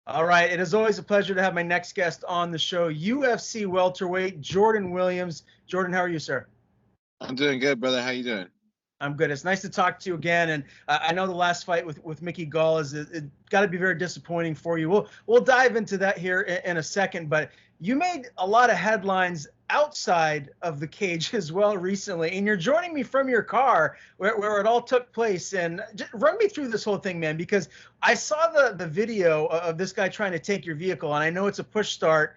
All right. It is always a pleasure to have my next guest on the show, UFC welterweight Jordan Williams. Jordan, how are you, sir? I'm doing good, brother. How you doing? I'm good. It's nice to talk to you again. And I know the last fight with Mickey Gall is it got to be very disappointing for you. We'll dive into that here in a second. But you made a lot of headlines outside of the cage as well recently, and you're joining me from your car where it all took place. And just run me through this whole thing, man, because I saw the video of this guy trying to take your vehicle, and I know it's a push start,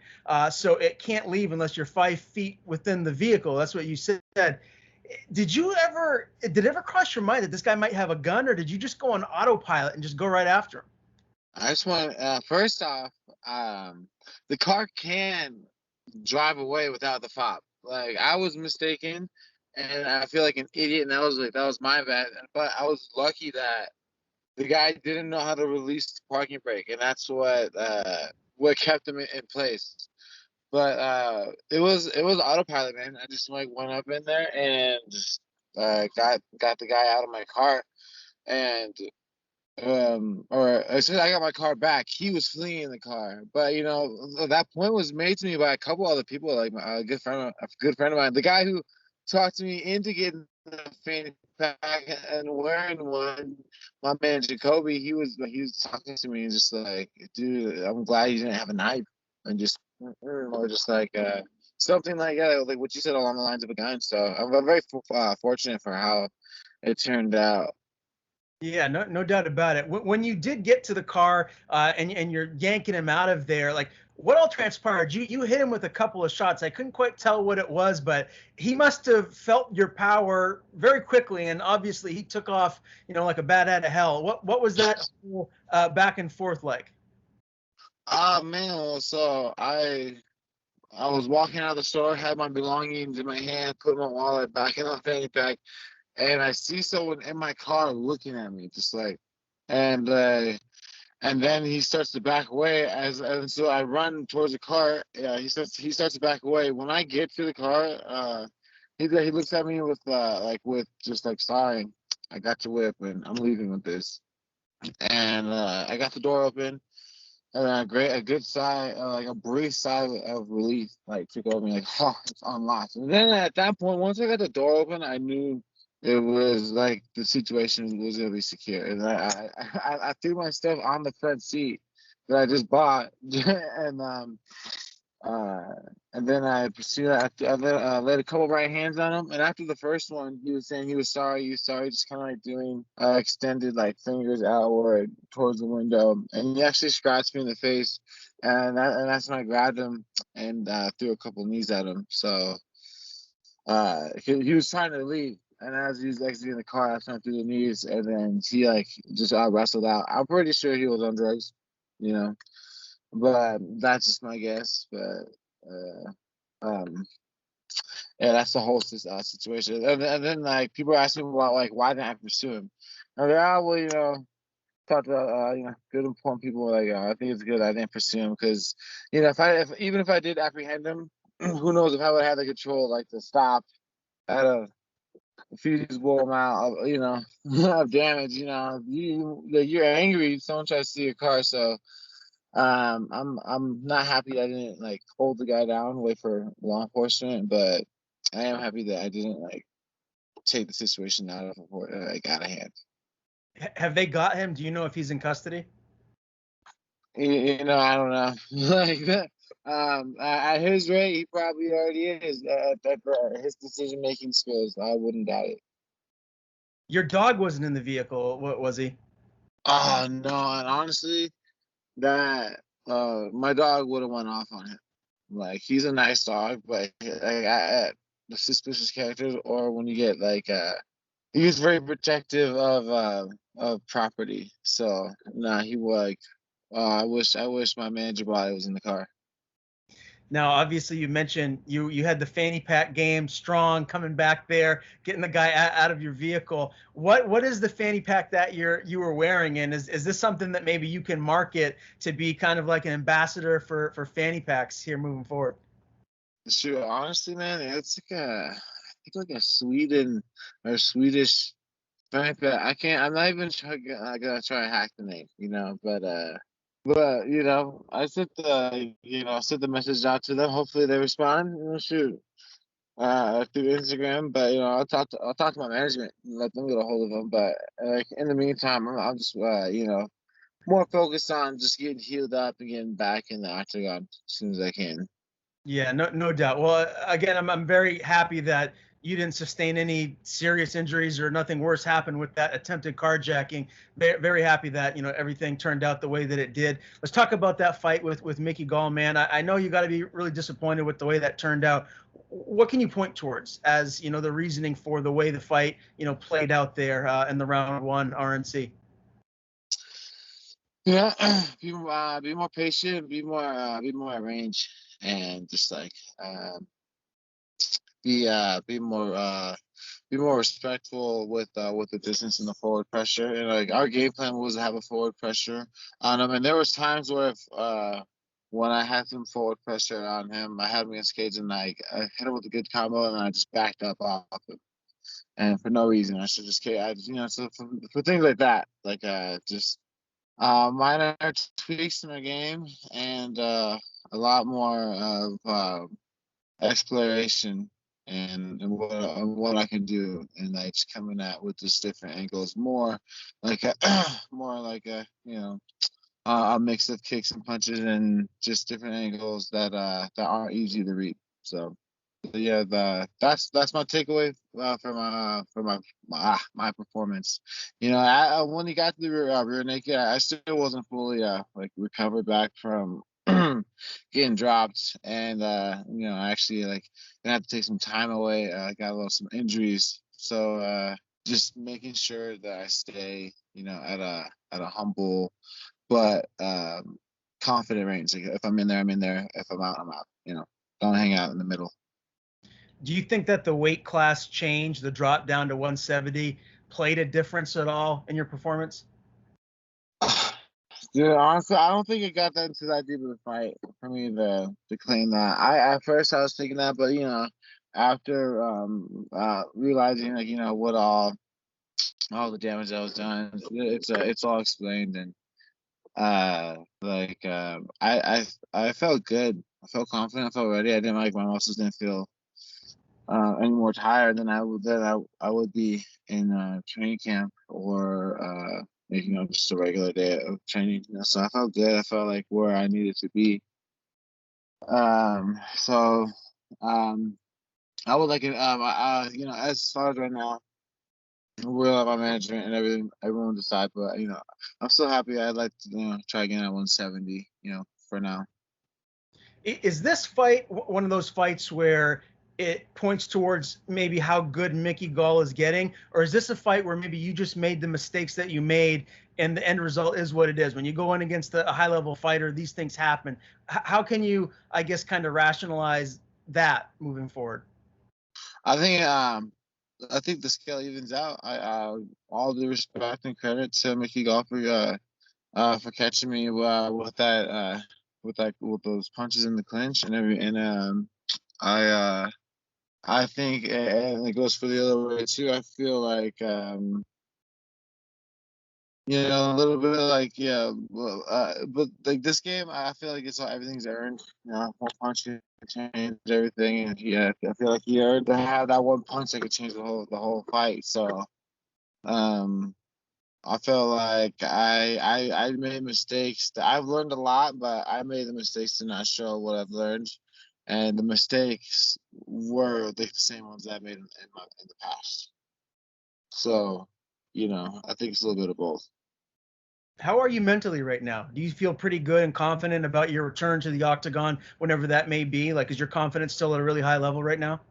so it can't leave unless you're 5 feet within the vehicle. That's what you said. Did it ever cross your mind that this guy might have a gun, or did you just go on autopilot and just go right after him? I just want first off, the car can drive away without the fob. Like I was mistaken, and I feel like an idiot, and that was my bad. But I was lucky that the guy didn't know how to release the parking brake, and that's what kept him in place. But it was autopilot, man. I just like went up in there and just got the guy out of my car, and or as soon as I got my car back, he was fleeing the car. But that point was made to me by a couple other people, like a good friend of mine, the guy who talked to me into getting the fanny pack and wearing one. My man Jacoby, he was talking to me and just like, dude, I'm glad you didn't have a knife, and just or just like something like that, like what you said along the lines of a gun. So I'm very fortunate for how it turned out. Yeah, no doubt about it. When you did get to the car and you're yanking him out of there, like what all transpired? You hit him with a couple of shots. I couldn't quite tell what it was, but he must have felt your power very quickly, and obviously he took off, like a bat out of hell. What was that back and forth like? Ah man, so I was walking out of the store, had my belongings in my hand, put my wallet back in my fanny pack, and I see someone in my car looking at me, just like, and uh, and then he starts to back away and so I run towards the car. Yeah, he starts to back away. When I get to the car, he looks at me with just like sorry, I got your whip and I'm leaving with this, and I got the door open. And then a good sigh, like a brief sigh of relief, like took over me, like, oh, it's unlocked. And then at that point, once I got the door open, I knew it was like the situation was gonna be secure. And I threw my stuff on the front seat that I just bought, uh, and then I proceeded. Laid a couple right hands on him, and after the first one, he was saying he was sorry, just kind of like doing extended like fingers outward towards the window, and he actually scratched me in the face, and that's when I grabbed him and threw a couple knees at him. So he was trying to leave. And as he was exiting the car, I threw the knees, and then he like just wrestled out. I'm pretty sure he was on drugs, you know, but that's just my guess. But uh, um, yeah, that's the whole situation. And then like people are asking me about like why didn't I pursue him? And they're well, talk to good important people. Like I think it's good I didn't pursue him because if even if I did apprehend him, who knows if I would have the control like to stop at a feasible amount of of damage. You're angry. Someone tries to steal your car, so I'm not happy I didn't like hold the guy down, wait for law enforcement, but I am happy that I didn't like take the situation out of like out of hand. Have they got him? Do you know if he's in custody? I don't know. Like that. At his rate, he probably already is. His decision making skills, I wouldn't doubt it. Your dog wasn't in the vehicle, was he? Oh no, and honestly, that my dog would have went off on him. Like he's a nice dog, but like the suspicious characters, or when you get like he was very protective of property. So nah, he was like, I wish my manager body was in the car. Now, obviously, you mentioned you had the fanny pack game strong, coming back there, getting the guy out of your vehicle. What is the fanny pack that you were wearing, and is this something that maybe you can market to be kind of like an ambassador for fanny packs here moving forward? Sure, honestly, man, it's like I think like a Sweden or Swedish fanny pack. I can't. I'm not even gonna try to hack the name, but But I sent the message out to them. Hopefully they respond. Shoot, through Instagram. But I'll talk to my management and let them get a hold of them. But in the meantime, I'm just more focused on just getting healed up and getting back in the octagon as soon as I can. Yeah, no doubt. Well, again, I'm very happy that you didn't sustain any serious injuries or nothing worse happened with that attempted carjacking. Very happy that everything turned out the way that it did. Let's talk about that fight with Mickey Gall, man. I know you got to be really disappointed with the way that turned out. What can you point towards as the reasoning for the way the fight played out there in the round one RNC? Yeah, be more patient, be more at range, and just like be more be more respectful with the distance and the forward pressure. And like our game plan was to have a forward pressure on him. And there was times where if when I had some forward pressure on him, I had him against cage and I hit him with a good combo and I just backed up off him. And for no reason, I should just so for things like that, like just minor tweaks in the game and a lot more of exploration and what I can do, and like just coming at with just different angles, more like a more like a mix of kicks and punches and just different angles that aren't easy to read. So yeah, that's my takeaway my performance. When he got to the rear naked, I still wasn't fully like recovered back from getting dropped, and I actually like gonna have to take some time away. I got some injuries, so just making sure that I stay at a humble but confident range. Like if I'm in there, I'm in there. If I'm out, I'm out. Don't hang out in the middle. Do you think that the weight class change, the drop down to 170, played a difference at all in your performance? Dude, honestly, I don't think it got that into that deep of a fight for me to claim that. I at first I was thinking that, but after realizing like what all the damage that was done, it's all explained. And I felt good. I felt confident. I felt ready. I didn't like my muscles didn't feel any more tired than I would be in training camp or just a regular day of training. So I felt good. I felt like where I needed to be. So I would like it. As far as right now, we'll have our management and everyone decide. But I'm still happy. I'd like to try again at 170. For now. Is this fight one of those fights where it points towards maybe how good Mickey Gall is getting, or is this a fight where maybe you just made the mistakes that you made and the end result is what it is? When you go in against a high level fighter, these things happen. How can you, I guess, kind of rationalize that moving forward? I think the scale evens out. All the respect and credit to Mickey Gall for catching me with those punches in the clinch and I I think and it goes for the other way too. I feel like a little bit like well, but like this game, I feel like it's all everything's earned. One punch can change everything, and yeah, I feel like he earned to have that one punch that could change the whole fight. So um, I feel like I made mistakes. I've learned a lot, but I made the mistakes to not show what I've learned, and the mistakes were the same ones I made in the past. So I think it's a little bit of both. How are you mentally right now? Do you feel pretty good and confident about your return to the octagon whenever that may be? Like, is your confidence still at a really high level right now?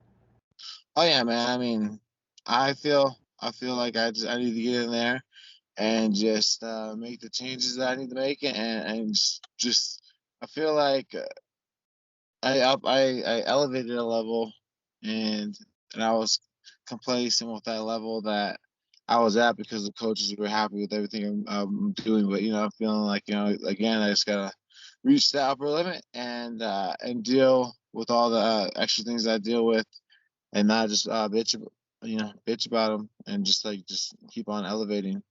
Oh yeah, man. I mean, I feel like I need to get in there and just make the changes that I need to make, and just I feel like I elevated a level, and I was complacent with that level that I was at because the coaches were happy with everything I'm doing. But I'm feeling like again I just gotta reach the upper limit and deal with all the extra things I deal with, and not just bitch about them, and just keep on elevating.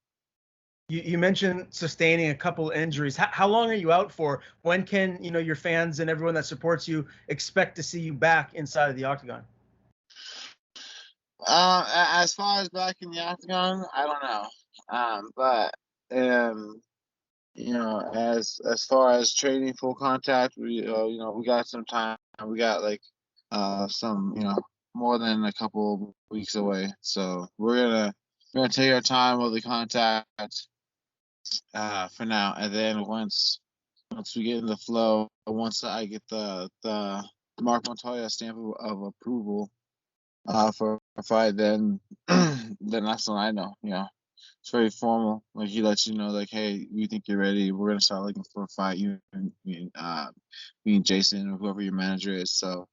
You mentioned sustaining a couple injuries. How long are you out for? When can your fans and everyone that supports you expect to see you back inside of the octagon? As far as back in the octagon, I don't know. But um, as far as training full contact, we got some time. We got like some more than a couple weeks away. So we're gonna take our time with the contact for now, and then once we get in the flow, once I get the Mark Montoya stamp of approval for a fight, then then that's when I know. It's very formal. Like he lets you know, like, hey, we think you're ready. We're gonna start looking for a fight. Me and Jason or whoever your manager is. So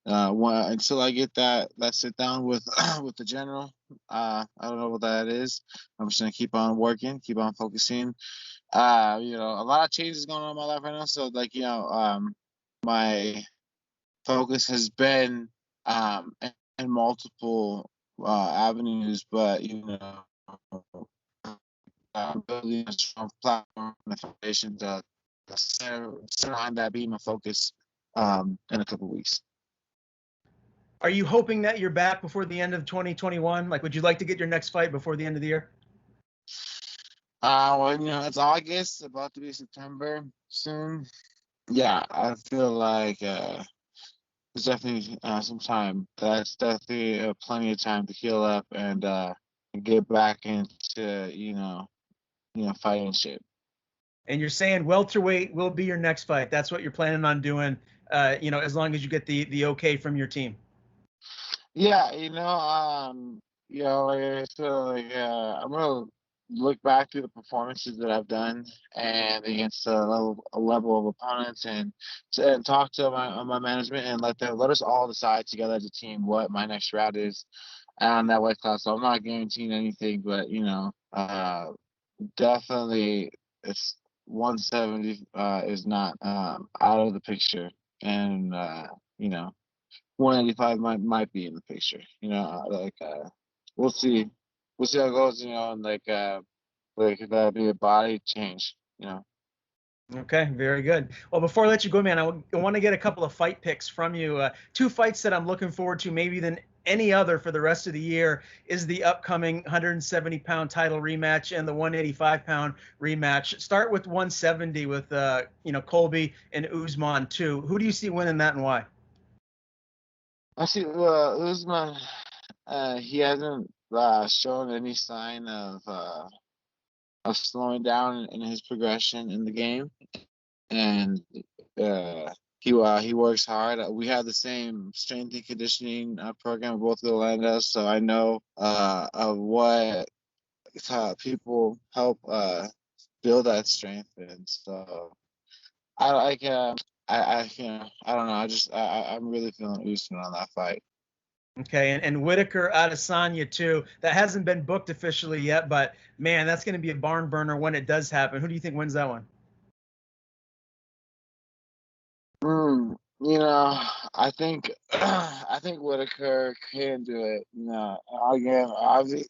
until I get that sit down with with the general, I don't know what that is. I'm just gonna keep on working, keep on focusing. A lot of changes going on in my life right now. So like my focus has been in multiple avenues, but building a strong platform and a foundation to center behind that being my focus in a couple of weeks. Are you hoping that you're back before the end of 2021? Like, would you like to get your next fight before the end of the year? Well, it's August, about to be September soon. Yeah, I feel like there's definitely some time. That's definitely plenty of time to heal up and get back into fighting shape. And you're saying welterweight will be your next fight. That's what you're planning on doing, as long as you get the okay from your team. Yeah, like I feel like I'm gonna look back through the performances that I've done and against a level of opponents and talk to my management and let us all decide together as a team what my next route is on that weight class. So I'm not guaranteeing anything, but definitely it's 170 is not out of the picture, and 185 might be in the picture. We'll see. We'll see how it goes. And like that'd be a body change. Okay, very good. Well, before I let you go, man, I want to get a couple of fight picks from you. Two fights that I'm looking forward to, maybe than any other for the rest of the year, is the upcoming 170-pound title rematch and the 185-pound rematch. Start with 170 with Colby and Usman too. Who do you see winning that and why? I see. Usman, he hasn't shown any sign of slowing down in his progression in the game, and he works hard. We have the same strength and conditioning program in both Orlando, so I know of what people help build that strength, and so I like I don't know. I'm really feeling Usman on that fight. Okay, and Whitaker Adesanya too. That hasn't been booked officially yet, but man, that's going to be a barn burner when it does happen. Who do you think wins that one? I think I think Whitaker can do it. Again, obviously,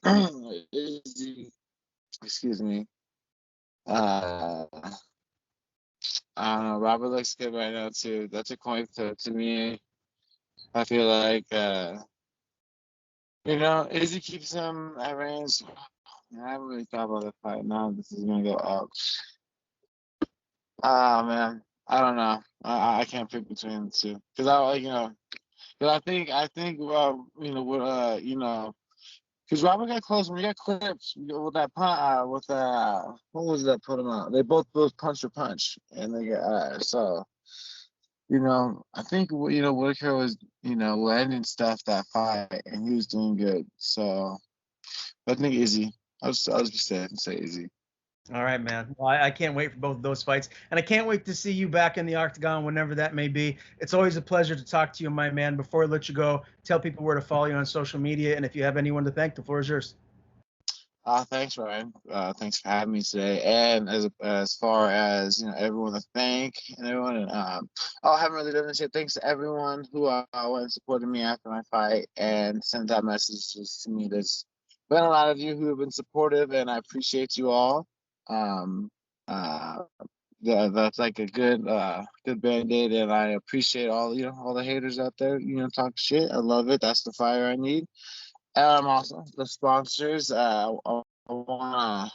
excuse me. Uh, I don't know. Robert looks good right now too. That's a coin to me. I feel like Izzy keeps him at range. I haven't really thought about the fight. Now this is gonna go up. Ah man, I don't know. I can't pick between the two because I like But I think what because Robert got close when we got clips with that punt with what was that put him out? They both punch for punch and they got so I think Whitaker was landing stuff that fight and he was doing good. So I think Izzy. I'll just be safe and say Izzy. All right, man. Well, I can't wait for both of those fights, and I can't wait to see you back in the octagon whenever that may be. It's always a pleasure to talk to you, my man. Before I let you go, tell people where to follow you on social media, and if you have anyone to thank, the floor is yours. Thanks, Ryan. Thanks for having me today. And as far as everyone to thank and everyone, and I haven't really done this yet. Thanks to everyone who went and supported me after my fight and sent out messages to me. There's been a lot of you who have been supportive, and I appreciate you all. Uh, yeah, that's like a good band-aid, and I appreciate all the haters out there, talk shit. I love it. That's the fire I need. Also the sponsors. I wanna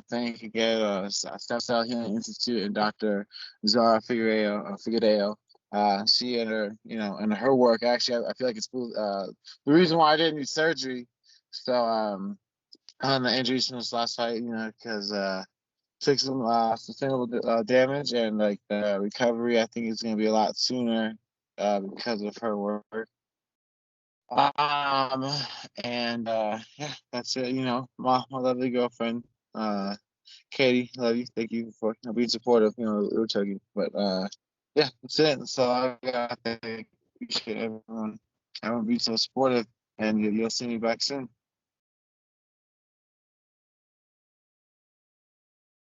thank again Stem Cell Healing Institute and Dr. Zara Figueiredo. She and her work, actually, I feel like it's the reason why I didn't need surgery. So on the injuries from this last fight, because took some sustainable damage, and like the recovery, I think is going to be a lot sooner because of her work. Um, and yeah, that's it. My lovely girlfriend, Katie, love you. Thank you for being supportive. We're talking, but yeah, that's it. So I got to appreciate everyone. Everyone being so supportive, and you'll see me back soon.